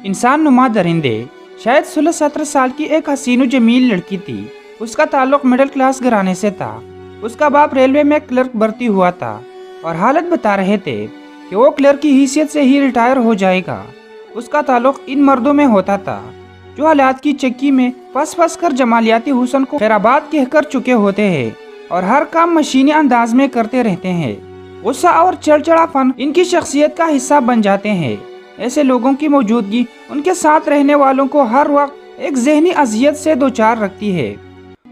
इंसान नुमा दरिंदे शायद 16-17 साल की एक हसीन जमील लड़की थी। उसका ताल्लुक मिडिल क्लास घराने से था। उसका बाप रेलवे में क्लर्क भर्ती हुआ था और हालत बता रहे थे कि वो क्लर्क की हैसियत से ही रिटायर हो जाएगा। उसका ताल्लुक इन मर्दों में होता था जो हालात की चक्की में फंस कर जमालियाती हुस्न को खैराबाद कहकर चुके होते हैं और हर काम मशीनी अंदाज में करते रहते हैं। गुस्सा और चिड़चिड़ापन इनकी शख्सियत का हिस्सा बन जाते हैं। ऐसे लोगों की मौजूदगी उनके साथ रहने वालों को हर वक्त एक ज़हनी अजियत से दोचार रखती है।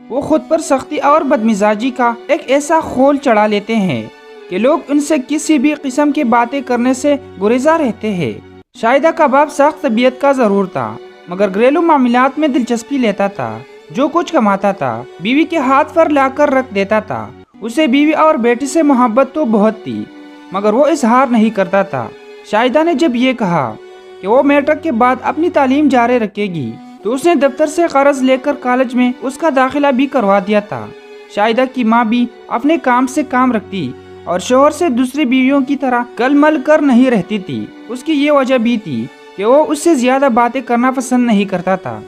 वो खुद पर सख्ती और बदमिजाजी का एक ऐसा खोल चढ़ा लेते हैं कि लोग उनसे किसी भी किस्म की बातें करने से गुरेजा रहते हैं। शाहिदा का बाप सख्त तबीयत का ज़रूर था मगर घरेलू मामलात में दिलचस्पी लेता था। जो कुछ कमाता था बीवी के हाथ पर लाकर रख देता था। उसे बीवी और बेटी से मोहब्बत तो बहुत थी मगर वो इजहार नहीं करता था। शाहिदा ने जब ये कहा कि वो मैट्रिक के बाद अपनी तालीम जारी रखेगी तो उसने दफ्तर से कर्ज लेकर कॉलेज में उसका दाखिला भी करवा दिया था। शाहिदा की माँ भी अपने काम से काम रखती और शोहर से दूसरी बीवियों की तरह गलमल कर नहीं रहती थी। उसकी ये वजह भी थी कि वो उससे ज्यादा बातें करना पसंद नहीं करता था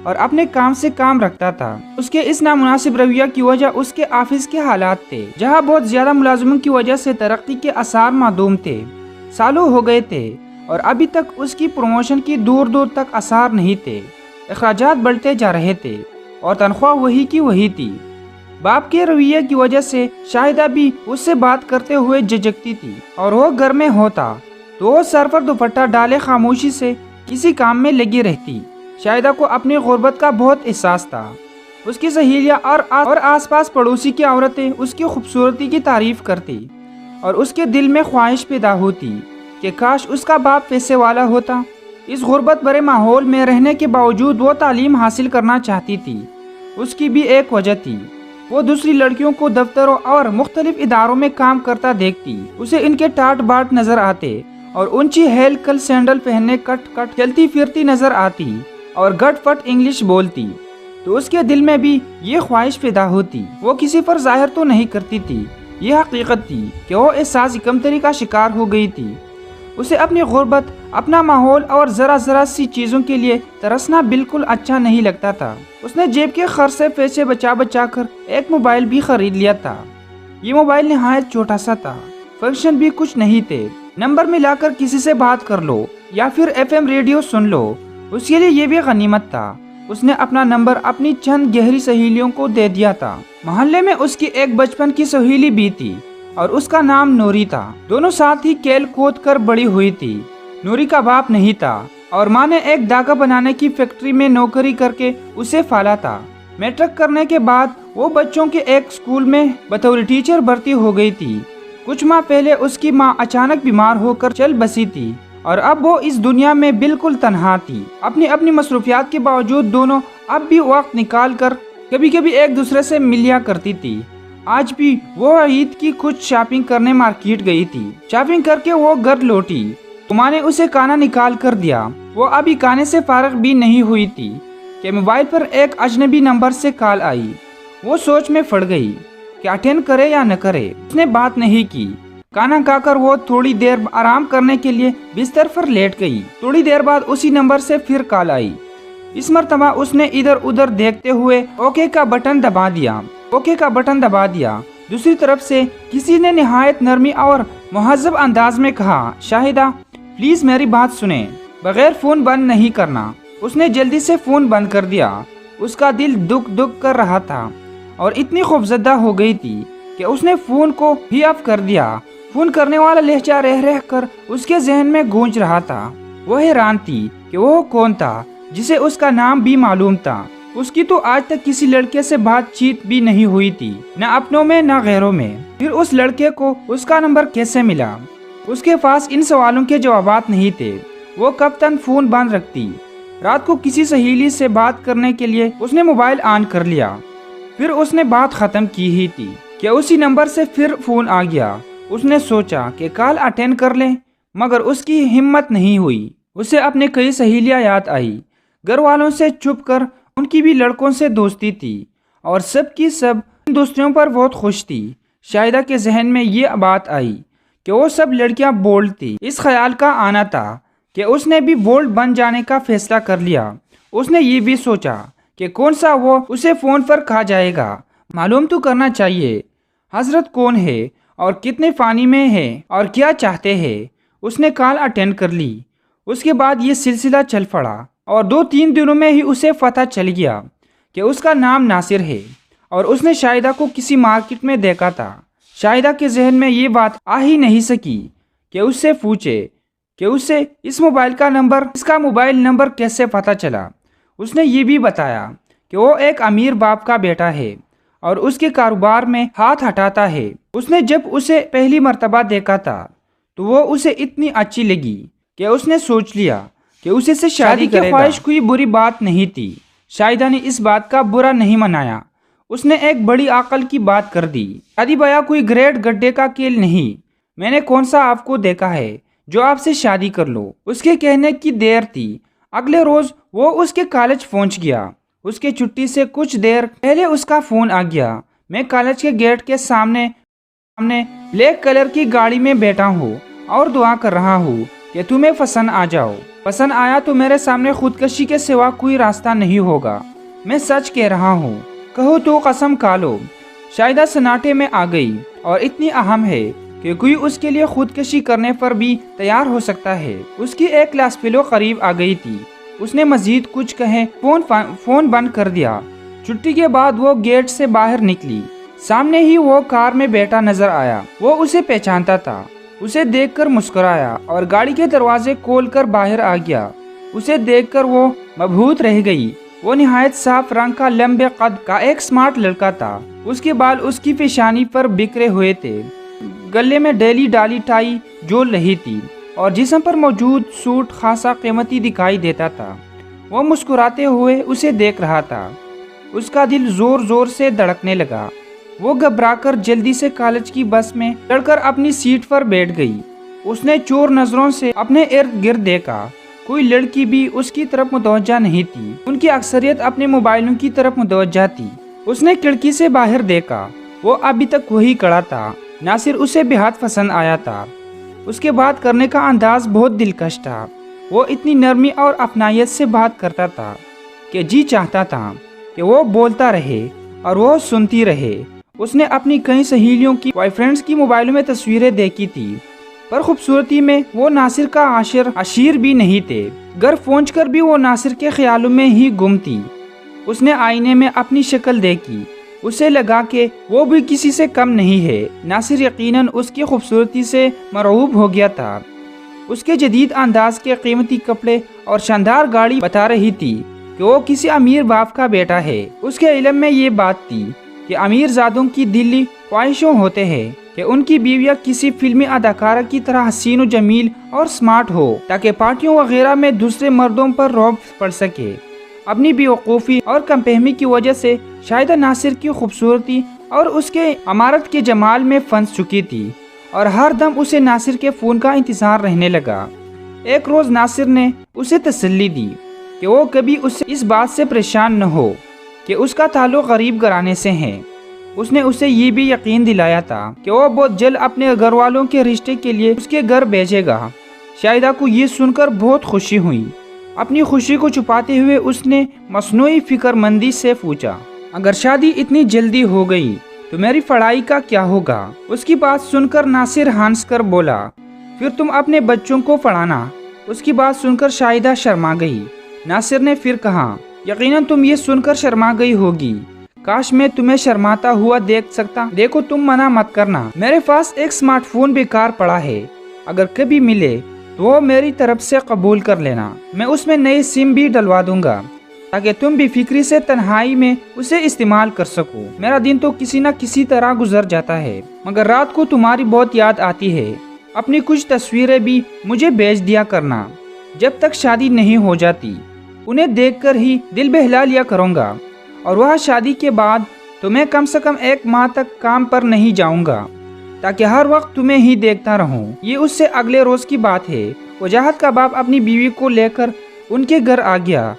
और अपने काम से काम रखता था। उसके इस नामुनासिब रवैया की वजह उसके ऑफिस के हालात थे जहाँ बहुत ज्यादा मुलाजिमों की वजह से तरक्की के आसार मादूम थे। सालों हो गए थे और अभी तक उसकी प्रमोशन की दूर दूर तक आसार नहीं थे। अखराजात बढ़ते जा रहे थे और तनख्वाह वही की वही थी। बाप के रवैये की वजह से शाहिदा भी उससे बात करते हुए झिझकती थी और वो घर में होता तो वो सर पर दुपट्टा डाले खामोशी से किसी काम में लगी रहती। शाहिदा को अपनी गुर्बत का बहुत एहसास था। उसकी सहेलियां और आसपास पड़ोसी की औरतें उसकी खूबसूरती की तारीफ करती और उसके दिल में ख्वाहिश पैदा होती कि काश उसका बाप पैसे वाला होता। इस गुर्बत भरे माहौल में रहने के बावजूद वो तालीम हासिल करना चाहती थी। उसकी भी एक वजह थी, वो दूसरी लड़कियों को दफ्तरों और मुख्तलिफ इदारों में काम करता देखती। उसे इनके टाट बाट नजर आते और ऊंची हेल कल सैंडल पहनने कट कट चलती फिरती नजर आती और गट फट इंग्लिश बोलती तो उसके दिल में भी ये ख्वाहिश पैदा होती। वो किसी पर जाहिर तो नहीं करती थी, यह हकीकत थी कि वो एहसास कमतरी का शिकार हो गई थी। उसे अपनी गुर्बत, अपना माहौल और जरा सी चीज़ों के लिए तरसना बिल्कुल अच्छा नहीं लगता था। उसने जेब के खर्च से पैसे बचा कर एक मोबाइल भी खरीद लिया था। ये मोबाइल निहायत छोटा सा था, फंक्शन भी कुछ नहीं थे। नंबर मिलाकर किसी से बात कर लो या फिर FM रेडियो सुन लो, उसके लिए ये भी गनीमत था। उसने अपना नंबर अपनी चंद गहरी सहेलियों को दे दिया था। मोहल्ले में उसकी एक बचपन की सहेली भी थी और उसका नाम नूरी था। दोनों साथ ही खेल कूद कर बड़ी हुई थी। नूरी का बाप नहीं था और माँ ने एक धागा बनाने की फैक्ट्री में नौकरी करके उसे पाला था। मैट्रिक करने के बाद वो बच्चों के एक स्कूल में बतौर टीचर भर्ती हो गई थी। कुछ माह पहले उसकी माँ अचानक बीमार होकर चल बसी थी और अब वो इस दुनिया में बिल्कुल तन्हा थी। अपनी अपनी मसरूफियात के बावजूद दोनों अब भी वक्त निकाल कर कभी कभी एक दूसरे से मिलिया करती थी। आज भी वो ईद की कुछ शॉपिंग करने मार्केट गई थी। शॉपिंग करके वो घर लौटी तो माँ ने उसे खाना निकाल कर दिया। वो अभी खाने से फारग भी नहीं हुई थी कि मोबाइल पर एक अजनबी नंबर से कॉल आई। वो सोच में पड़ गई कि अटेंड करे या न करे। उसने बात नहीं की। खाना खाकर वो थोड़ी देर आराम करने के लिए बिस्तर पर लेट गई। थोड़ी देर बाद उसी नंबर से फिर कॉल आई। इस मर्तबा उसने इधर उधर देखते हुए ओके का बटन दबा दिया। दूसरी तरफ से किसी ने निहायत नरमी और मुहज़्ज़ब अंदाज में कहा, शाहिदा प्लीज मेरी बात सुने, बगैर फोन बंद नहीं करना। उसने जल्दी से फोन बंद कर दिया। उसका दिल दुख कर रहा था और इतनी खौफजदा हो गई थी कि उसने फोन को भी ऑफ कर दिया। फोन करने वाला लहजा रह कर उसके जहन में गूंज रहा था। वो हैरान थी कि वो कौन था जिसे उसका नाम भी मालूम था। उसकी तो आज तक किसी लड़के से बातचीत भी नहीं हुई थी, न अपनों में न गैरों में। फिर उस लड़के को उसका नंबर कैसे मिला? उसके पास इन सवालों के जवाबात नहीं थे। वो कब तक फोन बंद रखती? रात को किसी सहेली से बात करने के लिए उसने मोबाइल ऑन कर लिया। फिर उसने बात खत्म की ही थी कि उसी नंबर से फिर फोन आ गया। उसने सोचा कि कॉल अटेंड कर ले मगर उसकी हिम्मत नहीं हुई। उसे अपने कई सहेलियां याद आई। घर वालों से छुप कर उनकी भी लड़कों से दोस्ती थी और सब की सब इन दोस्तियों पर बहुत खुश थी। शाहिदा के जहन में ये बात आई कि वो सब लड़कियां बोल्ड थी। इस ख्याल का आना था کہ اس نے بھی بولٹ بن جانے کا فیصلہ کر لیا۔ اس نے یہ بھی سوچا کہ کون سا وہ اسے فون پر کہا جائے گا۔ معلوم تو کرنا چاہیے حضرت کون ہے اور کتنے فانی میں ہے اور کیا چاہتے ہیں۔ اس نے کال اٹینڈ کر لی۔ اس کے بعد یہ سلسلہ چل پڑا اور 2-3 دنوں میں ہی اسے پتہ چل گیا کہ اس کا نام ناصر ہے اور اس نے شاہدہ کو کسی مارکیٹ میں دیکھا تھا۔ شاہدہ کے ذہن میں یہ بات آ ہی نہیں سکی کہ اس سے پوچھے کہ اسے اس کا موبائل نمبر کیسے پتہ چلا۔ اس نے یہ بھی بتایا کہ وہ ایک امیر باپ کا بیٹا ہے اور اس کے کاروبار میں ہاتھ ہٹاتا ہے۔ اس نے جب اسے پہلی مرتبہ دیکھا تھا تو وہ اسے اتنی اچھی لگی کہ اس نے سوچ لیا کہ اسے سے شادی کرے گا۔ خواہش کوئی بری بات نہیں تھی۔ شاہدہ نے اس بات کا برا نہیں منایا۔ اس نے ایک بڑی عقل کی بات کر دی۔ شادی بیاہ کوئی گریٹ گڈھے کا کھیل نہیں۔ میں نے کون سا آپ کو دیکھا ہے جو آپ سے شادی کر لو۔ اس کے کہنے کی دیر تھی۔ اگلے روز وہ اس کے کالج پہنچ گیا۔ اس کے چھٹی سے کچھ دیر پہلے اس کا فون آ گیا۔ میں کالج کے گیٹ کے سامنے بلیک کلر کی گاڑی میں بیٹھا ہوں اور دعا کر رہا ہوں کہ تمہیں پسند آ جاؤ۔ پسند آیا تو میرے سامنے خودکشی کے سوا کوئی راستہ نہیں ہوگا۔ میں سچ کہہ رہا ہوں، کہو تو قسم کھا لو۔ شاہدہ سناٹے میں آ گئی اور اتنی اہم ہے کہ کوئی اس کے لیے خودکشی کرنے پر بھی تیار ہو سکتا ہے۔ اس کی ایک کلاس فیلو قریب آ گئی تھی۔ اس نے مزید کچھ کہے فون بند کر دیا۔ چھٹی کے بعد وہ گیٹ سے باہر نکلی۔ سامنے ہی وہ کار میں بیٹھا نظر آیا۔ وہ اسے پہچانتا تھا۔ اسے دیکھ کر مسکرایا اور گاڑی کے دروازے کھول کر باہر آ گیا۔ اسے دیکھ کر وہ مبہوت رہ گئی۔ وہ نہایت صاف رنگ کا لمبے قد کا ایک سمارٹ لڑکا تھا۔ اس کے بال اس کی پیشانی پر بکھرے ہوئے تھے۔ گلے میں ڈالی ٹائی جھول رہی تھی اور جسم پر موجود سوٹ خاصا قیمتی دکھائی دیتا تھا۔ وہ مسکراتے ہوئے اسے دیکھ رہا تھا۔ اس کا دل زور زور سے دھڑکنے لگا۔ وہ گھبرا کر جلدی سے کالج کی بس میں چڑھ کر اپنی سیٹ پر بیٹھ گئی۔ اس نے چور نظروں سے اپنے ارد گرد دیکھا۔ کوئی لڑکی بھی اس کی طرف متوجہ نہیں تھی۔ ان کی اکثریت اپنے موبائلوں کی طرف متوجہ تھی۔ اس نے کھڑکی سے باہر دیکھا۔ وہ ابھی تک وہی کھڑا تھا۔ ناصر اسے بہت پسند آیا تھا۔ اس کے بات کرنے کا انداز بہت دلکش تھا۔ وہ اتنی نرمی اور اپنائیت سے بات کرتا تھا کہ جی چاہتا تھا کہ وہ بولتا رہے اور وہ سنتی رہے۔ اس نے اپنی کئی سہیلیوں کی بوائے فرینڈز کی موبائلوں میں تصویریں دیکھی تھی، پر خوبصورتی میں وہ ناصر کا عشیر بھی نہیں تھے۔ گھر پہنچ کر بھی وہ ناصر کے خیالوں میں ہی گم تھی۔ اس نے آئینے میں اپنی شکل دیکھی۔ اسے لگا کہ وہ بھی کسی سے کم نہیں ہے۔ ناصر یقیناً اس کی خوبصورتی سے مرعوب ہو گیا تھا۔ اس کے جدید انداز کے قیمتی کپڑے اور شاندار گاڑی بتا رہی تھی کہ وہ کسی امیر باپ کا بیٹا ہے۔ اس کے علم میں یہ بات تھی کہ امیر زادوں کی دلی خواہشوں ہوتے ہیں کہ ان کی بیویاں کسی فلمی اداکارہ کی طرح حسین و جمیل اور سمارٹ ہو تاکہ پارٹیوں وغیرہ میں دوسرے مردوں پر رعب پڑ سکے۔ اپنی بیوقوفی اور کم فہمی کی وجہ سے شاہدہ ناصر کی خوبصورتی اور اس کے عمارت کے جمال میں پھنس چکی تھی اور ہر دم اسے ناصر کے فون کا انتظار رہنے لگا۔ ایک روز ناصر نے اسے تسلی دی کہ وہ کبھی اس بات سے پریشان نہ ہو کہ اس کا تعلق غریب گھرانے سے ہے۔ اس نے اسے یہ بھی یقین دلایا تھا کہ وہ بہت جلد اپنے گھر والوں کے رشتے کے لیے اس کے گھر بھیجے گا۔ شاہدہ کو یہ سن کر بہت خوشی ہوئی۔ اپنی خوشی کو چھپاتے ہوئے اس نے مصنوعی فکر مندی سے پوچھا، اگر شادی اتنی جلدی ہو گئی تو میری پڑھائی کا کیا ہوگا؟ اس کی بات سن کر ناصر ہنس کر بولا، پھر تم اپنے بچوں کو پڑھانا۔ اس کی بات سن کر شاہدہ شرما گئی۔ ناصر نے پھر کہا، یقیناً تم یہ سن کر شرما گئی ہوگی۔ کاش میں تمہیں شرماتا ہوا دیکھ سکتا۔ دیکھو تم منع مت کرنا، میرے پاس ایک سمارٹ فون بیکار پڑا ہے، اگر کبھی ملے تو وہ میری طرف سے قبول کر لینا۔ میں اس میں نئی سم بھی ڈلوا دوں گا تاکہ تم بھی فکری سے تنہائی میں اسے استعمال کر سکو۔ میرا دن تو کسی نہ کسی طرح گزر جاتا ہے، مگر رات کو تمہاری بہت یاد آتی ہے۔ اپنی کچھ تصویریں بھی مجھے بھیج دیا کرنا جب تک شادی نہیں ہو جاتی۔ انہیں دیکھ کر ہی دل بہلا لیا کروں گا، اور وہ شادی کے بعد تو میں کم سے کم 1 ماہ تک کام پر نہیں جاؤں گا تاکہ ہر وقت تمہیں ہی دیکھتا رہوں۔ یہ اس سے اگلے روز کی بات ہے۔ وجاہت کا باپ اپنی بیوی کو لے کر ان کے گھر آ گیا۔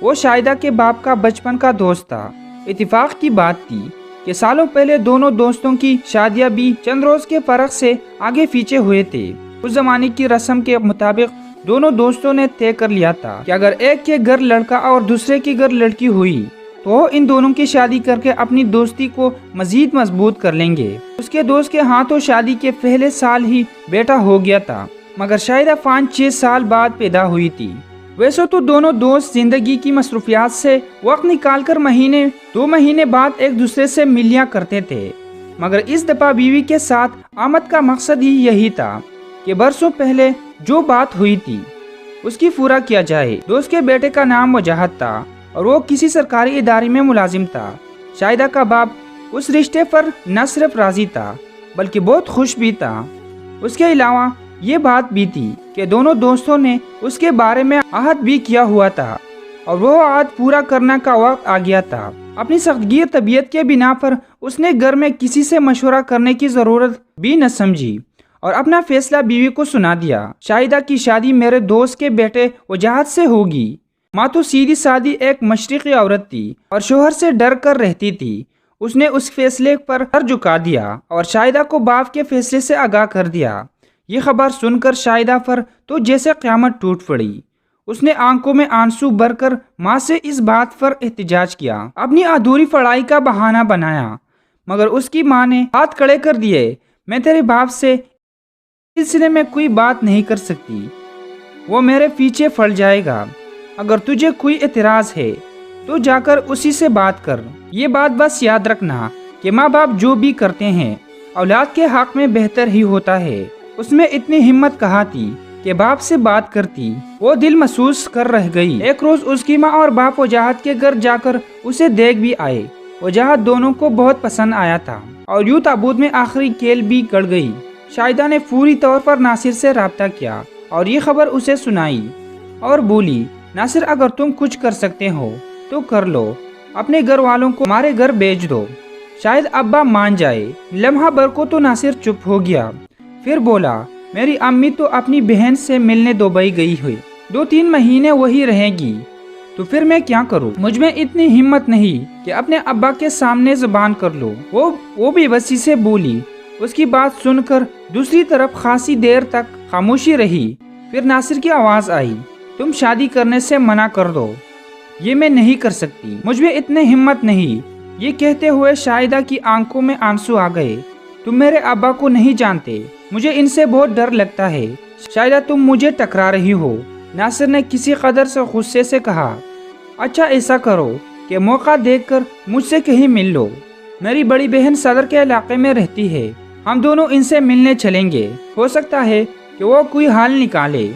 وہ شاہدہ کے باپ کا بچپن کا دوست تھا۔ اتفاق کی بات تھی کہ سالوں پہلے دونوں دوستوں کی شادیاں بھی چند روز کے فرق سے آگے پیچھے ہوئے تھے۔ اس زمانے کی رسم کے مطابق दोनों दोस्तों ने तय कर लिया था कि अगर एक के घर लड़का और दूसरे के घर लड़की हुई तो इन दोनों की शादी करके अपनी दोस्ती को मजीद मजबूत कर लेंगे। उसके दोस्त के हाथों शादी के पहले साल ही बेटा हो गया था, मगर शाहिदा 5-6 साल बाद पैदा हुई थी। वैसे तो दोनों दोस्त जिंदगी की मसरूफियात से वक्त निकालकर 2 महीने बाद एक दूसरे से मिलिया करते थे, मगर इस दफा बीवी के साथ आमद का मकसद ही यही था कि बरसों पहले जो बात हुई थी उसकी पूरा किया जाए। दोस्त के बेटे का नाम वजाहत था और वो किसी सरकारी इदारे में मुलाजिम था। शाहिदा का बाप उस रिश्ते पर न सिर्फ राजी था बल्कि बहुत खुश भी था। उसके अलावा ये बात भी थी कि दोनों दोस्तों ने उसके बारे में अहद भी किया हुआ था और वो अहद पूरा करने का वक्त आ गया था। अपनी सख्तगीर तबीयत के बिना पर उसने घर में किसी से मशवरा करने की जरूरत भी न समझी और अपना फैसला बीवी को सुना दिया। शाहिदा की शादी मेरे दोस्त के बेटे वजाहत से होगी। माँ तो सीधी सादी एक मशरिकी औरत थी और शोहर से डर कर रहती थी। उसने उस फैसले पर सर झुका दिया और शाहिदा को बाप के फैसले से आगाह कर दिया। ये खबर सुनकर शाहिदा पर तो जैसे क़यामत टूट पड़ी। उसने आंखों में आंसू भरकर माँ से इस बात पर एहतजाज किया, अपनी अधूरी पढ़ाई का बहाना बनाया, मगर उसकी माँ ने हाथ खड़े कर दिए। मैं तेरे बाप से इस सिलसिले में कोई बात नहीं कर सकती, वो मेरे पीछे पड़ जाएगा। अगर तुझे कोई एतराज़ है तो जाकर उसी से बात कर। ये बात बस याद रखना कि माँ बाप जो भी करते हैं औलाद के हक में बेहतर ही होता है। उसमें इतनी हिम्मत कहाँ थी कि बाप से बात करती। वो दिल महसूस कर रह गई। एक रोज उसकी माँ और बाप वजाहत के घर जाकर उसे देख भी आए। वजाहत दोनों को बहुत पसंद आया था और यूं ताबूत में आखिरी केल भी गड़ गई। शाहिदा ने पूरी तौर पर नासिर से राब्ता किया और ये खबर उसे सुनाई और बोली, नासिर अगर तुम कुछ कर सकते हो तो कर लो, अपने घर वालों को हमारे घर भेज दो, शायद अब्बा मान जाए। लम्हा भर को तो नासिर चुप हो गया, फिर बोला, मेरी अम्मी तो अपनी बहन से मिलने दुबई गई हुई, 2-3 महीने वही रहेगी, तो फिर मैं क्या करूं? मुझ में इतनी हिम्मत नहीं कि अपने अब्बा के सामने जुबान कर लो। वो बेबसी से बोली। उसकी बात सुनकर दूसरी तरफ खासी देर तक खामोशी रही। फिर नासिर की आवाज़ आई, तुम शादी करने से मना कर दो। ये मैं नहीं कर सकती, मुझ में इतनी हिम्मत नहीं। ये कहते हुए शाहिदा की आंखों में आंसू आ गए। तुम मेरे अब्बा को नहीं जानते, मुझे इनसे बहुत डर लगता है। शाहिदा तुम मुझे टकरा रही हो। नासिर ने किसी कदर से गुस्से से कहा, अच्छा ऐसा करो कि मौका देखकर मुझसे कहीं मिल लो। मेरी बड़ी बहन सदर के इलाके में रहती है, हम दोनों इनसे मिलने चलेंगे। हो सकता है कि वो कोई हाल निकाले।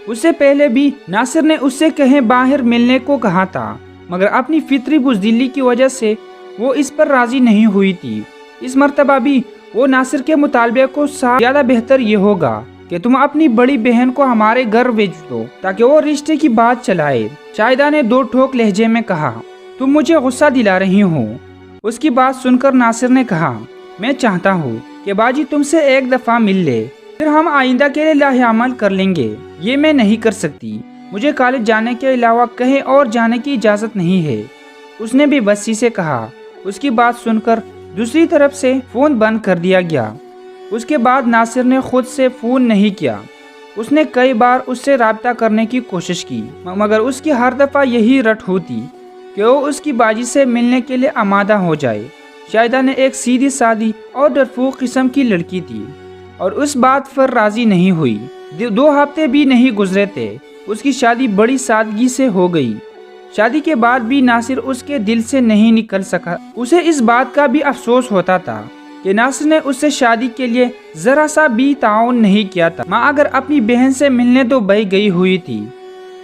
उससे पहले भी नासिर ने उससे कहीं बाहर मिलने को कहा था, मगर अपनी फितरी बुज़दिली की वजह से वो इस पर राजी नहीं हुई थी। इस मर्तबा भी वो नासिर के मुतालबे को ज़्यादा बेहतर ये होगा कि तुम अपनी बड़ी बहन को हमारे घर भेज दो ताकि वो रिश्ते की बात चलाए। शाहिदा ने 2 ठोक लहजे में कहा, तुम मुझे गुस्सा दिला रही हो। उसकी बात सुनकर नासिर ने कहा, मैं चाहता हूँ कि बाजी तुमसे एक दफ़ा मिल ले, फिर हम आइंदा के लिए लाहेअमल कर लेंगे। ये मैं नहीं कर सकती, मुझे कॉलेज जाने के अलावा कहीं और जाने की इजाज़त नहीं है। उसने भी बस्सी से कहा। उसकी बात सुनकर दूसरी तरफ से फ़ोन बंद कर दिया गया। उसके बाद नासिर ने खुद से फ़ोन नहीं किया। उसने कई बार उससे राब्ता करने की कोशिश की, मगर उसकी हर दफ़ा यही रट होती कि वो उसकी बाजी से मिलने के लिए आमादा हो जाए। शाहिदा ने एक सीधी सादी और डरपोक किस्म की लड़की थी और उस बात पर राज़ी नहीं हुई। 2 हफ्ते भी नहीं गुजरे थे, उसकी शादी बड़ी सादगी से हो गई। शादी के बाद भी नासिर उसके दिल से नहीं निकल सका। उसे इस बात का भी अफसोस होता था कि नासिर ने उससे शादी के लिए ज़रा सा भी ताउन नहीं किया था। माँ अगर अपनी बहन से मिलने तो दुबई गई हुई थी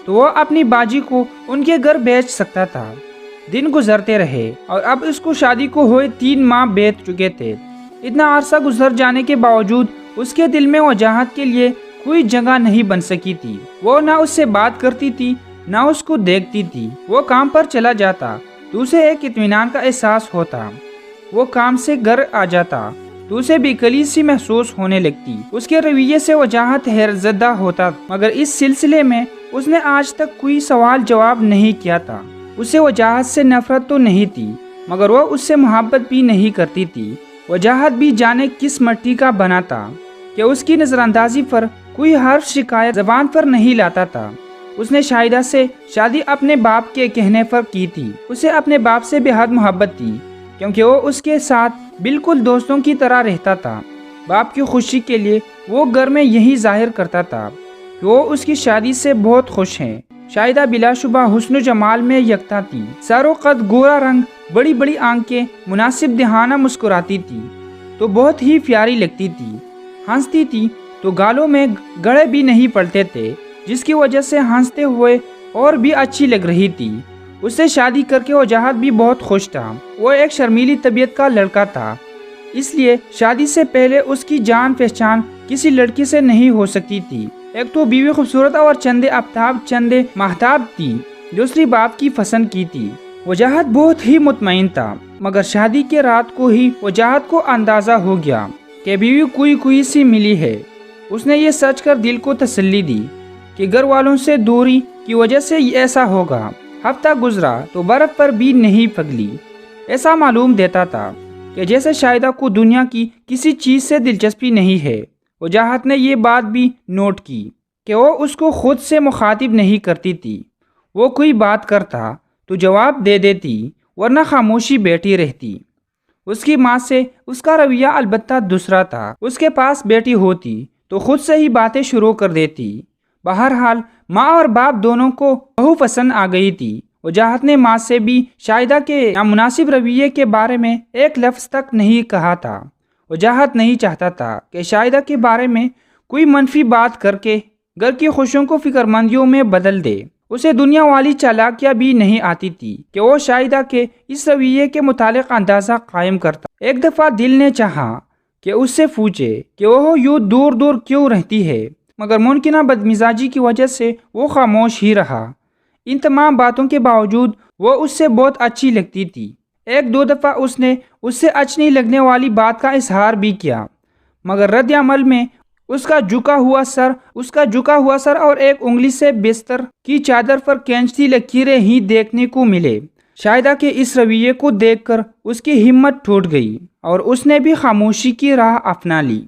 तो वो अपनी बाजी को उनके घर भेज सकता था। दिन गुजरते रहे और अब उसको शादी को हुए 3 माह बीत चुके थे। इतना अरसा गुजर जाने के बावजूद उसके दिल में वजाहत के लिए कोई जगह नहीं बन सकी थी। वो ना उससे बात करती थी ना उसको देखती थी। वो काम पर चला जाता तो उसे एक इत्मीनान का एहसास होता। वो काम से घर आ जाता तो उसे बेकली सी महसूस होने लगती। उसके रवैये से वजाहत हैरतज़दा होता, मगर इस सिलसिले में उसने आज तक कोई सवाल जवाब नहीं किया था। उसे वजाहत से नफरत तो नहीं थी, मगर वो उससे मोहब्बत भी नहीं करती थी। वजाहत भी जाने किस मिट्टी का बना था कि उसकी नज़रअंदाजी पर کوئی حرف شکایت زبان پر نہیں لاتا تھا۔ اس نے شاہدہ سے شادی اپنے باپ کے کہنے پر کی تھی۔ اسے اپنے باپ سے بے حد محبت تھی کیونکہ وہ اس کے ساتھ بالکل دوستوں کی طرح رہتا تھا۔ باپ کی خوشی کے لیے وہ گھر میں یہی ظاہر کرتا تھا کہ وہ اس کی شادی سے بہت خوش ہیں۔ شاہدہ بلا شبہ حسن و جمال میں یکتا تھی۔ سر و قد، گورا رنگ، بڑی بڑی آنکھیں، مناسب دہانہ مسکراتی تھی تو بہت ہی پیاری لگتی تھی۔ ہنستی تھی تو گالوں میں گڑے بھی نہیں پڑتے تھے، جس کی وجہ سے ہنستے ہوئے اور بھی اچھی لگ رہی تھی۔ اس سے شادی کر کے وجاہت بھی بہت خوش تھا۔ وہ ایک شرمیلی طبیعت کا لڑکا تھا، اس لیے شادی سے پہلے اس کی جان پہچان کسی لڑکی سے نہیں ہو سکتی تھی۔ ایک تو بیوی خوبصورت اور چندے آفتاب چندے ماہتاب تھی، دوسری باپ کی پسند کی تھی۔ وجاہت بہت ہی مطمئن تھا، مگر شادی کے رات کو ہی وجاہت کو اندازہ ہو گیا کہ بیوی کوئی سی ملی ہے۔ اس نے یہ سچ کر دل کو تسلی دی کہ گھر والوں سے دوری کی وجہ سے ایسا ہوگا۔ ہفتہ گزرا تو برف پر بھی نہیں پگھلی۔ ایسا معلوم دیتا تھا کہ جیسے شاہدہ کو دنیا کی کسی چیز سے دلچسپی نہیں ہے۔ وجاہت نے یہ بات بھی نوٹ کی کہ وہ اس کو خود سے مخاطب نہیں کرتی تھی۔ وہ کوئی بات کرتا تو جواب دے دیتی، ورنہ خاموشی بیٹھی رہتی۔ اس کی ماں سے اس کا رویہ البتہ دوسرا تھا۔ اس کے پاس بیٹی ہوتی تو خود سے ہی باتیں شروع کر دیتی۔ بہرحال ماں اور باپ دونوں کو بہو پسند آ گئی تھی۔ وجاہت نے ماں سے بھی شاہدہ کے نامناسب رویے کے بارے میں ایک لفظ تک نہیں کہا تھا۔ وجاہت نہیں چاہتا تھا کہ شاہدہ کے بارے میں کوئی منفی بات کر کے گھر کی خوشیوں کو فکر مندیوں میں بدل دے۔ اسے دنیا والی چالاکیاں بھی نہیں آتی تھی کہ وہ شاہدہ کے اس رویے کے متعلق اندازہ قائم کرتا۔ ایک دفعہ دل نے چاہا کہ اس سے پوچھے کہ وہ یوں دور دور کیوں رہتی ہے، مگر ممکنہ بدمزاجی کی وجہ سے وہ خاموش ہی رہا۔ ان تمام باتوں کے باوجود وہ اس سے بہت اچھی لگتی تھی۔ ایک دو دفعہ اس نے اس سے اچھی نہیں لگنے والی بات کا اظہار بھی کیا، مگر رد عمل میں اس کا جھکا ہوا سر اور ایک انگلی سے بستر کی چادر پر کھینچتی لکیریں ہی دیکھنے کو ملے۔ شاہدہ کے اس رویے کو دیکھ کر اس کی ہمت ٹوٹ گئی اور اس نے بھی خاموشی کی راہ اپنا لی۔